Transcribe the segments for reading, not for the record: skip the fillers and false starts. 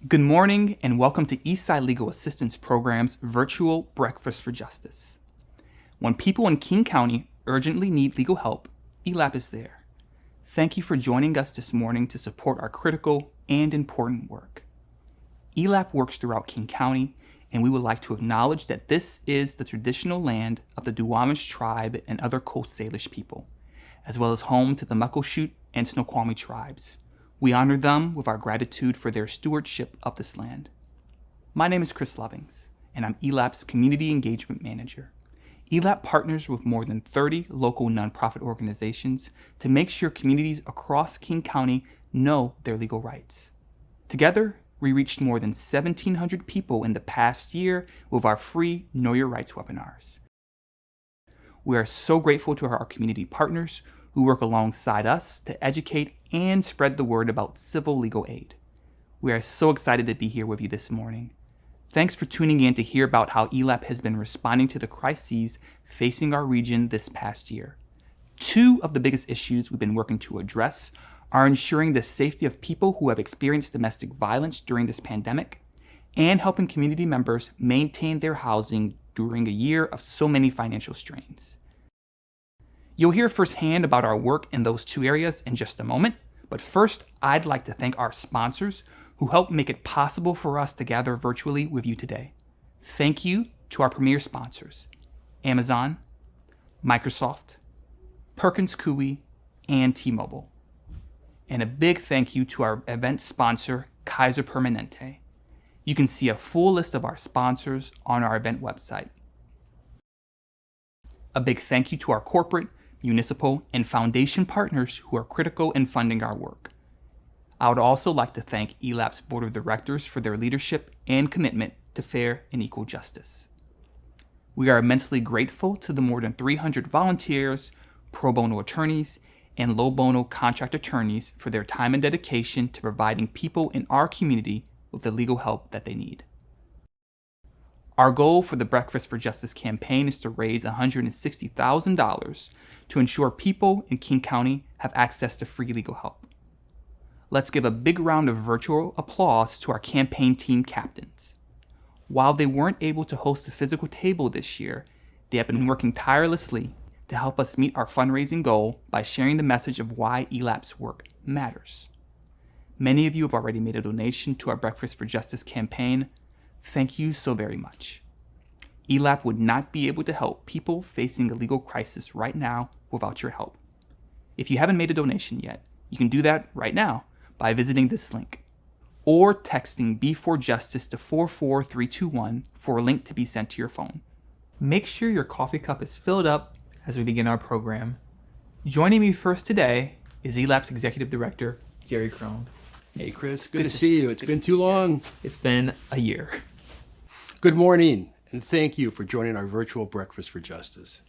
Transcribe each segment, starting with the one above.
Good morning and welcome to Eastside Legal Assistance Program's virtual Breakfast for Justice. When people in King County urgently need legal help, ELAP is there. Thank you for joining us this morning to support our critical and important work. ELAP works throughout King County, and we would like to acknowledge that this is the traditional land of the Duwamish tribe and other Coast Salish people, as well as home to the Muckleshoot and Snoqualmie tribes. We honor them with our gratitude for their stewardship of this land. My name is Chris Lovings, and I'm ELAP's Community Engagement Manager. ELAP partners with more than 30 local nonprofit organizations to make sure communities across King County know their legal rights. Together, we reached more than 1,700 people in the past year with our free Know Your Rights webinars. We are so grateful to our community partners who work alongside us to educate and spread the word about civil legal aid. We are so excited to be here with you this morning. Thanks for tuning in to hear about how ELAP has been responding to the crises facing our region this past year. Two of the biggest issues we've been working to address are ensuring the safety of people who have experienced domestic violence during this pandemic and helping community members maintain their housing during a year of so many financial strains. You'll hear firsthand about our work in those two areas in just a moment, but first, I'd like to thank our sponsors who helped make it possible for us to gather virtually with you today. Thank you to our premier sponsors, Amazon, Microsoft, Perkins Coie, and T-Mobile. And a big thank you to our event sponsor, Kaiser Permanente. You can see a full list of our sponsors on our event website. A big thank you to our corporate, municipal, and foundation partners who are critical in funding our work. I would also like to thank ELAP's Board of Directors for their leadership and commitment to fair and equal justice. We are immensely grateful to the more than 300 volunteers, pro bono attorneys, and low bono contract attorneys for their time and dedication to providing people in our community with the legal help that they need. Our goal for the Breakfast for Justice campaign is to raise $160,000 to ensure people in King County have access to free legal help. Let's give a big round of virtual applause to our campaign team captains. While they weren't able to host a physical table this year, they have been working tirelessly to help us meet our fundraising goal by sharing the message of why ELAP's work matters. Many of you have already made a donation to our Breakfast for Justice campaign. Thank you so very much. ELAP would not be able to help people facing a legal crisis right now without your help. If you haven't made a donation yet, you can do that right now by visiting this link or texting B4Justice to 44321 for a link to be sent to your phone. Make sure your coffee cup is filled up as we begin our program. Joining me first today is ELAP's Executive Director, Jerry Crone. Hey, Chris. Good to see you. It's been too long. It's been a year. Good morning, and thank you for joining our virtual Breakfast for Justice.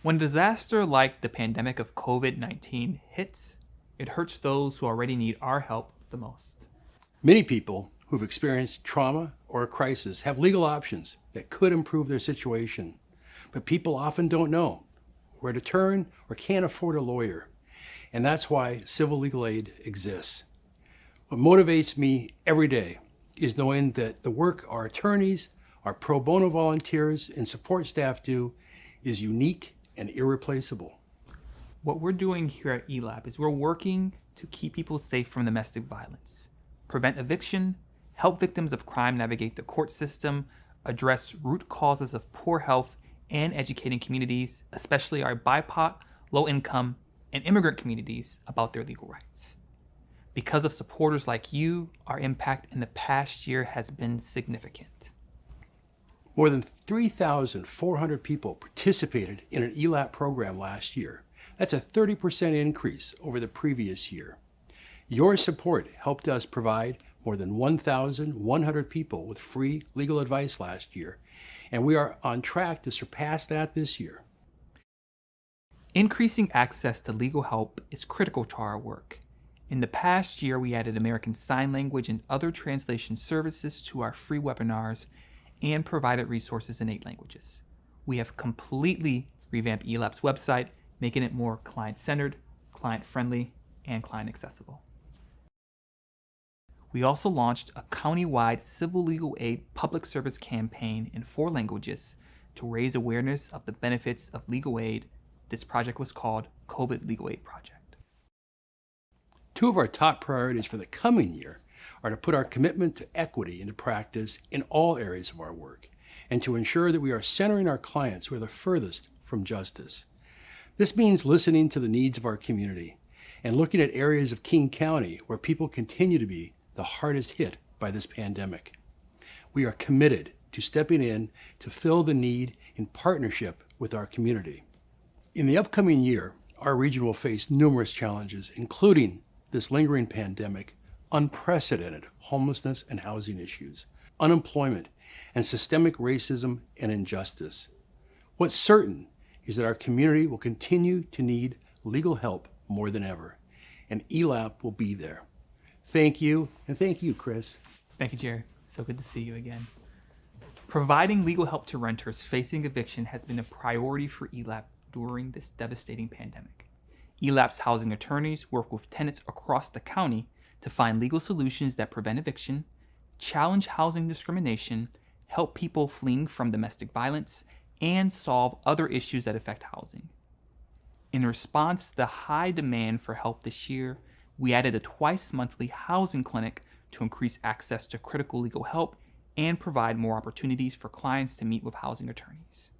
When a disaster like the pandemic of COVID-19 hits, it hurts those who already need our help the most. Many people who've experienced trauma or a crisis have legal options that could improve their situation, but people often don't know where to turn or can't afford a lawyer, and that's why civil legal aid exists. What motivates me every day is knowing that the work our attorneys, our pro bono volunteers, and support staff do is unique and irreplaceable. What we're doing here at ELAP is we're working to keep people safe from domestic violence, prevent eviction, help victims of crime navigate the court system, address root causes of poor health, and educating communities, especially our BIPOC, low-income, and immigrant communities about their legal rights. Because of supporters like you, our impact in the past year has been significant. More than 3,400 people participated in an ELAP program last year. That's a 30% increase over the previous year. Your support helped us provide more than 1,100 people with free legal advice last year, and we are on track to surpass that this year. Increasing access to legal help is critical to our work. In the past year, we added American Sign Language and other translation services to our free webinars and provided resources in 8 languages. We have completely revamped ELAP's website, making it more client-centered, client-friendly, and client-accessible. We also launched a county-wide civil legal aid public service campaign in 4 languages to raise awareness of the benefits of legal aid. This project was called COVID Legal Aid Project. 2 of our top priorities for the coming year are to put our commitment to equity into practice in all areas of our work, and to ensure that we are centering our clients who are the furthest from justice. This means listening to the needs of our community and looking at areas of King County where people continue to be the hardest hit by this pandemic. We are committed to stepping in to fill the need in partnership with our community. In the upcoming year, our region will face numerous challenges, including this lingering pandemic, unprecedented homelessness and housing issues, unemployment, and systemic racism and injustice. What's certain is that our community will continue to need legal help more than ever, and ELAP will be there. Thank you, and thank you, Chris. Thank you, Jerry. So good to see you again. Providing legal help to renters facing eviction has been a priority for ELAP during this devastating pandemic. ELAP's housing attorneys work with tenants across the county to find legal solutions that prevent eviction, challenge housing discrimination, help people fleeing from domestic violence, and solve other issues that affect housing. In response to the high demand for help this year, we added a twice-monthly housing clinic to increase access to critical legal help and provide more opportunities for clients to meet with housing attorneys.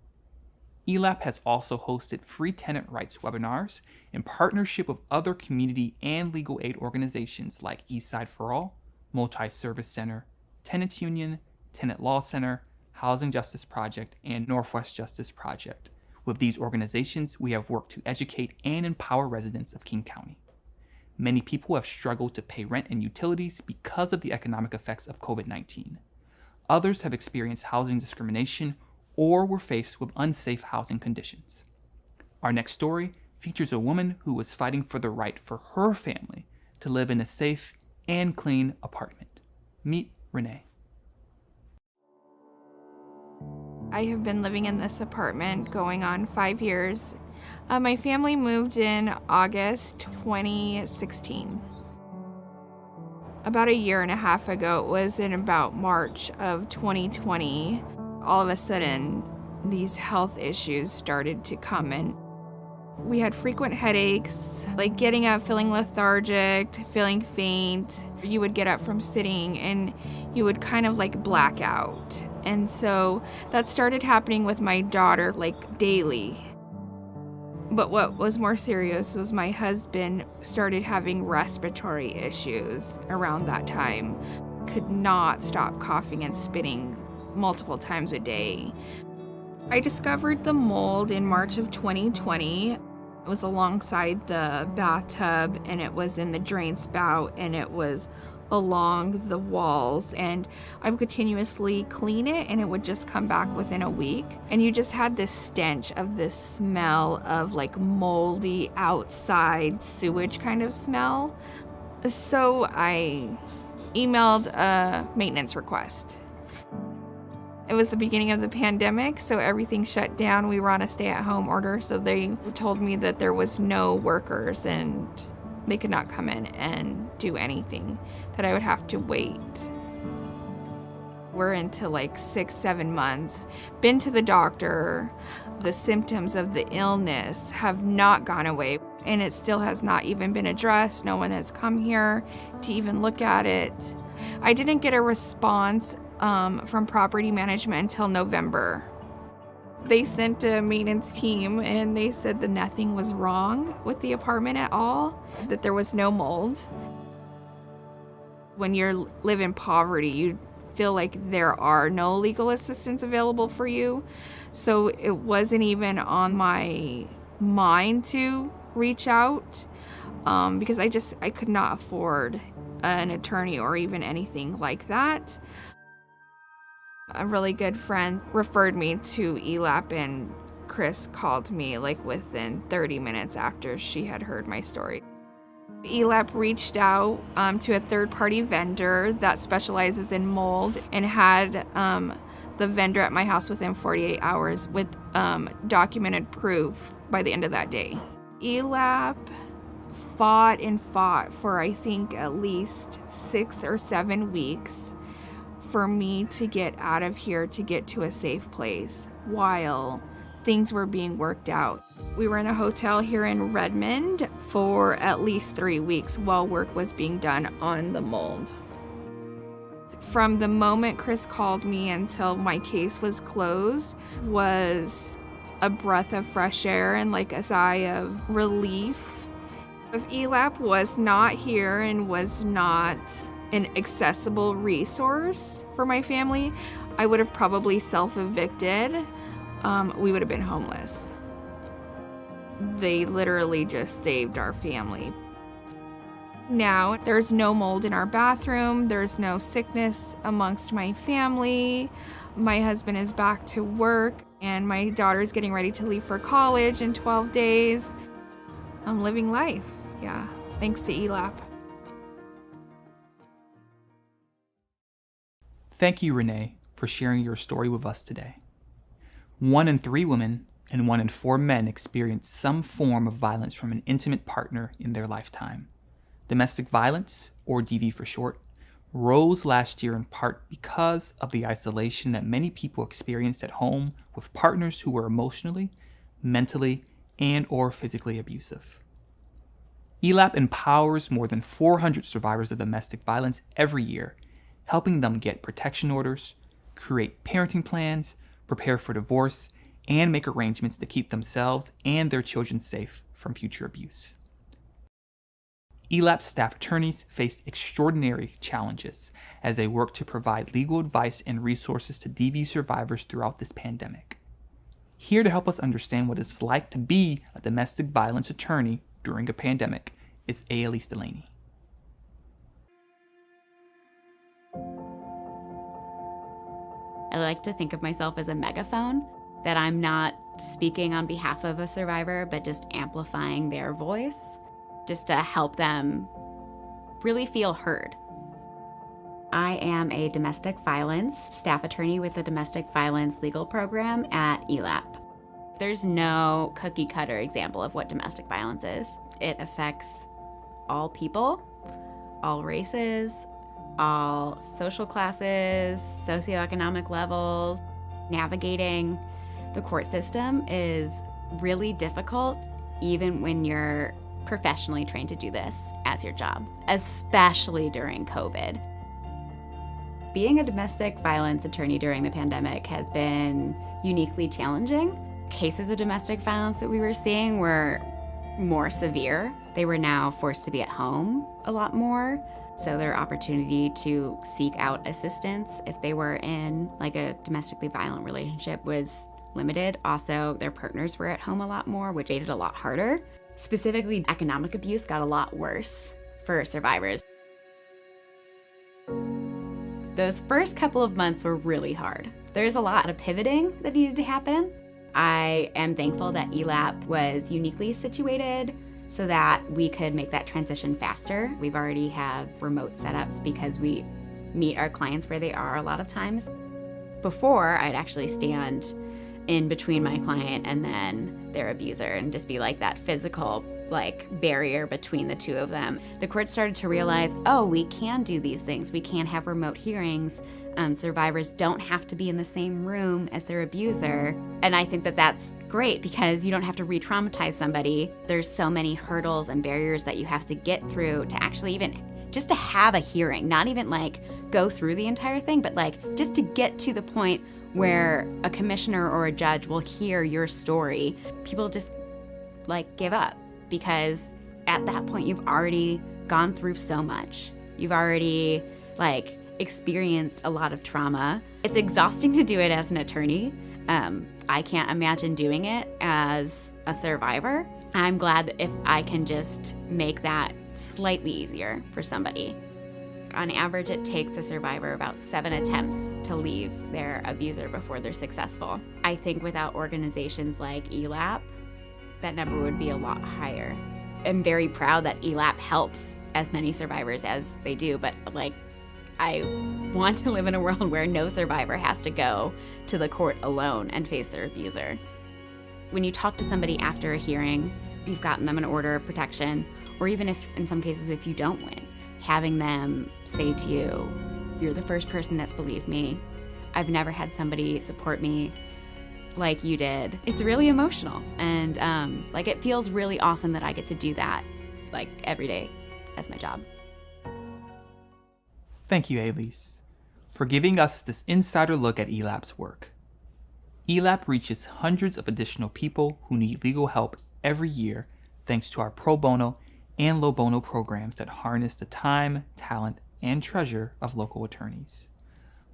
ELAP has also hosted free tenant rights webinars in partnership with other community and legal aid organizations like Eastside for All, Multi-Service Center, Tenants Union, Tenant Law Center, Housing Justice Project, and Northwest Justice Project. With these organizations, we have worked to educate and empower residents of King County. Many people have struggled to pay rent and utilities because of the economic effects of COVID-19. Others have experienced housing discrimination or were faced with unsafe housing conditions. Our next story features a woman who was fighting for the right for her family to live in a safe and clean apartment. Meet Renee. I have been living in this apartment going on 5 years. My family moved in August 2016. About a year and a half ago, it was in about March of 2020, all of a sudden these health issues started to come in. We had frequent headaches, like getting up feeling lethargic, feeling faint. You would get up from sitting and you would kind of like black out. And so that started happening with my daughter like daily. But what was more serious was my husband started having respiratory issues around that time. Could not stop coughing and spitting multiple times a day. I discovered the mold in March of 2020. It was alongside the bathtub and it was in the drain spout and it was along the walls, and I would continuously clean it and it would just come back within a week, and you just had this stench of this smell of like moldy outside sewage kind of smell. So I emailed a maintenance request. It was the beginning of the pandemic, so everything shut down. We were on a stay-at-home order, so they told me that there was no workers and they could not come in and do anything, that I would have to wait. We're into like 6-7 months, been to the doctor. The symptoms of the illness have not gone away, and it still has not even been addressed. No one has come here to even look at it. I didn't get a response from property management until November. They sent a maintenance team and they said that nothing was wrong with the apartment at all, that there was no mold. When you live in poverty, you feel like there are no legal assistance available for you. So it wasn't even on my mind to reach out because I could not afford an attorney or even anything like that. A really good friend referred me to ELAP, and Chris called me like within 30 minutes after she had heard my story. ELAP reached out to a third-party vendor that specializes in mold and had the vendor at my house within 48 hours with documented proof by the end of that day. ELAP fought and fought for, I think, at least 6 or 7 weeks for me to get out of here, to get to a safe place while things were being worked out. We were in a hotel here in Redmond for at least 3 weeks while work was being done on the mold. From the moment Chris called me until my case was closed was a breath of fresh air and like a sigh of relief. If ELAP was not here and was not an accessible resource for my family, I would have probably self-evicted. We would have been homeless. They literally just saved our family. Now, there's no mold in our bathroom. There's no sickness amongst my family. My husband is back to work, and my daughter's getting ready to leave for college in 12 days. I'm living life, yeah, thanks to ELAP. Thank you, Renee, for sharing your story with us today. 1 in 3 women and 1 in 4 men experience some form of violence from an intimate partner in their lifetime. Domestic violence, or DV for short, rose last year in part because of the isolation that many people experienced at home with partners who were emotionally, mentally, and/or physically abusive. ELAP empowers more than 400 survivors of domestic violence every year, helping them get protection orders, create parenting plans, prepare for divorce, and make arrangements to keep themselves and their children safe from future abuse. ELAP staff attorneys face extraordinary challenges as they work to provide legal advice and resources to DV survivors throughout this pandemic. Here to help us understand what it's like to be a domestic violence attorney during a pandemic is Ailise Delaney. I like to think of myself as a megaphone, that I'm not speaking on behalf of a survivor, but just amplifying their voice, just to help them really feel heard. I am a domestic violence staff attorney with the Domestic Violence Legal Program at ELAP. There's no cookie cutter example of what domestic violence is. It affects all people, all races, all social classes, socioeconomic levels. Navigating the court system is really difficult, even when you're professionally trained to do this as your job, especially during COVID. Being a domestic violence attorney during the pandemic has been uniquely challenging. Cases of domestic violence that we were seeing were more severe. They were now forced to be at home a lot more, so their opportunity to seek out assistance if they were in like a domestically violent relationship was limited. Also, their partners were at home a lot more, which made it a lot harder. Specifically, economic abuse got a lot worse for survivors. Those first couple of months were really hard. There's a lot of pivoting that needed to happen. I am thankful that ELAP was uniquely situated so that we could make that transition faster. We've already had remote setups because we meet our clients where they are a lot of times. Before, I'd actually stand in between my client and then their abuser and just be like that physical barrier between the two of them. The court started to realize, oh, we can do these things. We can have remote hearings. Survivors don't have to be in the same room as their abuser. And I think that that's great because you don't have to re-traumatize somebody. There's so many hurdles and barriers that you have to get through to actually even just to have a hearing, not even go through the entire thing, but just to get to the point where a commissioner or a judge will hear your story. People just give up because at that point you've already gone through so much. You've already experienced a lot of trauma. It's exhausting to do it as an attorney. I can't imagine doing it as a survivor. I'm glad if I can just make that slightly easier for somebody. On average, it takes a survivor about 7 attempts to leave their abuser before they're successful. I think without organizations like ELAP, that number would be a lot higher. I'm very proud that ELAP helps as many survivors as they do, but I want to live in a world where no survivor has to go to the court alone and face their abuser. When you talk to somebody after a hearing, you've gotten them an order of protection, or even if, in some cases, if you don't win, having them say to you, "You're the first person that's believed me. I've never had somebody support me like you did." It's really emotional, and it feels really awesome that I get to do that every day as my job. Thank you, Elise, for giving us this insider look at ELAP's work. ELAP reaches hundreds of additional people who need legal help every year thanks to our pro bono and low bono programs that harness the time, talent, and treasure of local attorneys.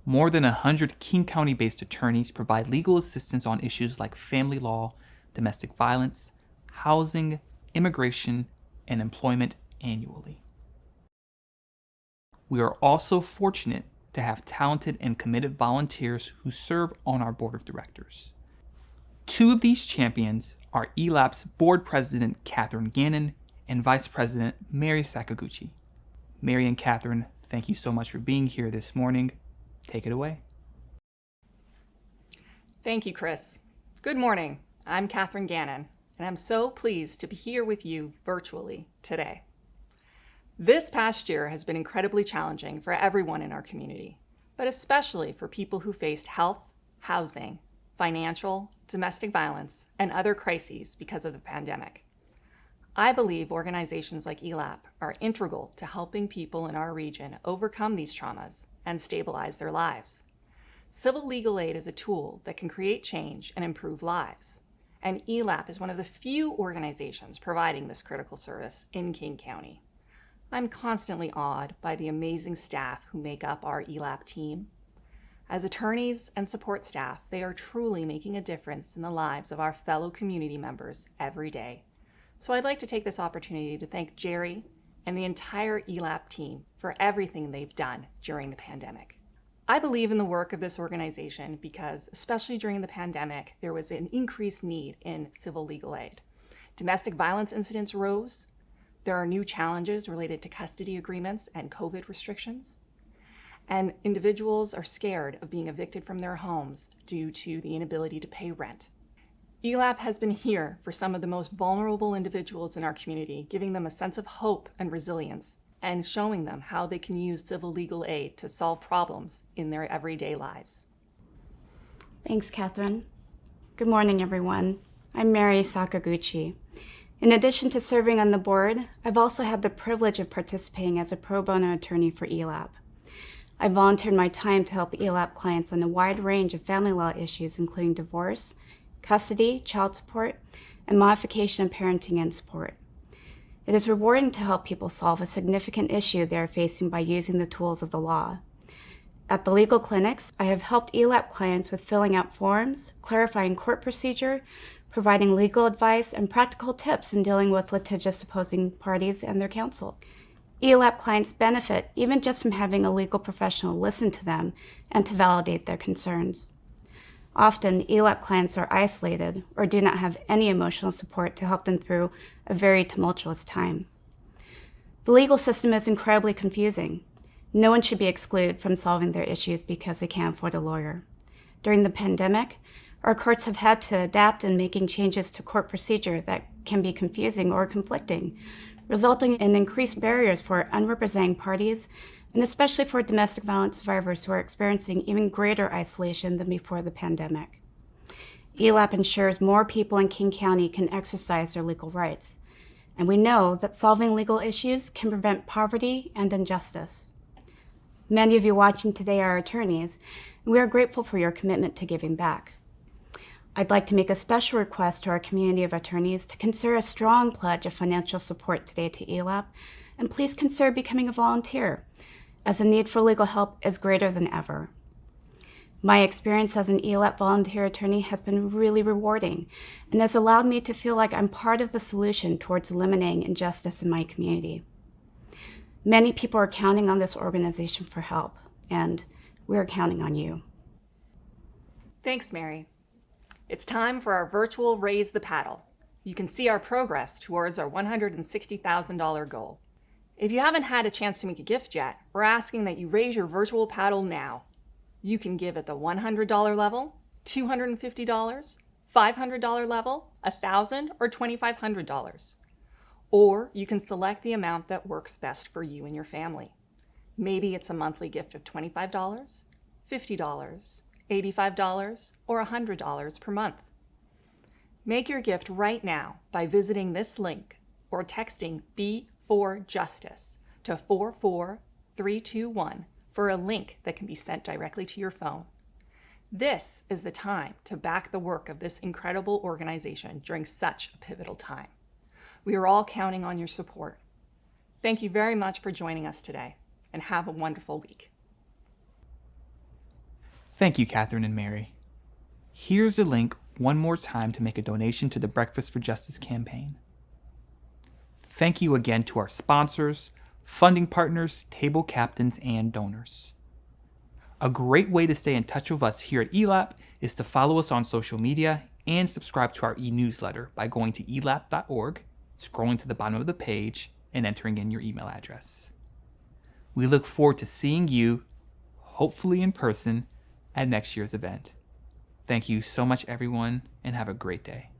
More than 100 King County-based attorneys provide legal assistance on issues like family law, domestic violence, housing, immigration, and employment annually. We are also fortunate to have talented and committed volunteers who serve on our board of directors. Two of these champions are ELAP's board president, Catherine Gannon, and vice president, Mary Sakaguchi. Mary and Catherine, thank you so much for being here this morning. Take it away. Thank you, Chris. Good morning. I'm Catherine Gannon, and I'm so pleased to be here with you virtually today. This past year has been incredibly challenging for everyone in our community, but especially for people who faced health, housing, financial, domestic violence, and other crises because of the pandemic. I believe organizations like ELAP are integral to helping people in our region overcome these traumas and stabilize their lives. Civil legal aid is a tool that can create change and improve lives, and ELAP is one of the few organizations providing this critical service in King County. I'm constantly awed by the amazing staff who make up our ELAP team. As attorneys and support staff, they are truly making a difference in the lives of our fellow community members every day. So I'd like to take this opportunity to thank Jerry and the entire ELAP team for everything they've done during the pandemic. I believe in the work of this organization because, especially during the pandemic, there was an increased need in civil legal aid. Domestic violence incidents rose. There are new challenges related to custody agreements and COVID restrictions. And individuals are scared of being evicted from their homes due to the inability to pay rent. ELAP has been here for some of the most vulnerable individuals in our community, giving them a sense of hope and resilience, and showing them how they can use civil legal aid to solve problems in their everyday lives. Thanks, Catherine. Good morning, everyone. I'm Mary Sakaguchi. In addition to serving on the board, I've also had the privilege of participating as a pro bono attorney for ELAP. I volunteered my time to help ELAP clients on a wide range of family law issues, including divorce, custody, child support, and modification of parenting and support. It is rewarding to help people solve a significant issue they are facing by using the tools of the law. At the legal clinics, I have helped ELAP clients with filling out forms, clarifying court procedure, providing legal advice, and practical tips in dealing with litigious opposing parties and their counsel. ELAP clients benefit even just from having a legal professional listen to them and to validate their concerns. Often, ELAP clients are isolated or do not have any emotional support to help them through a very tumultuous time. The legal system is incredibly confusing. No one should be excluded from solving their issues because they can't afford a lawyer. During the pandemic, our courts have had to adapt in making changes to court procedure that can be confusing or conflicting, resulting in increased barriers for unrepresented parties, and especially for domestic violence survivors who are experiencing even greater isolation than before the pandemic. ELAP ensures more people in King County can exercise their legal rights, and we know that solving legal issues can prevent poverty and injustice. Many of you watching today are attorneys, and we are grateful for your commitment to giving back. I'd like to make a special request to our community of attorneys to consider a strong pledge of financial support today to ELAP, and please consider becoming a volunteer, as the need for legal help is greater than ever. My experience as an ELAP volunteer attorney has been really rewarding and has allowed me to feel like I'm part of the solution towards eliminating injustice in my community. Many people are counting on this organization for help, and we're counting on you. Thanks, Mary. It's time for our virtual Raise the Paddle. You can see our progress towards our $160,000 goal. If you haven't had a chance to make a gift yet, we're asking that you raise your virtual paddle now. You can give at the $100 level, $250, $500 level, $1,000, or $2,500. Or you can select the amount that works best for you and your family. Maybe it's a monthly gift of $25, $50, $85, or $100 per month. Make your gift right now by visiting this link or texting B4Justice to 44321 for a link that can be sent directly to your phone. This is the time to back the work of this incredible organization during such a pivotal time. We are all counting on your support. Thank you very much for joining us today, and have a wonderful week. Thank you, Catherine and Mary. Here's the link one more time to make a donation to the Breakfast for Justice campaign. Thank you again to our sponsors, funding partners, table captains, and donors. A great way to stay in touch with us here at ELAP is to follow us on social media and subscribe to our e-newsletter by going to elap.org, scrolling to the bottom of the page, and entering in your email address. We look forward to seeing you, hopefully in person, at next year's event. Thank you so much, everyone, and have a great day.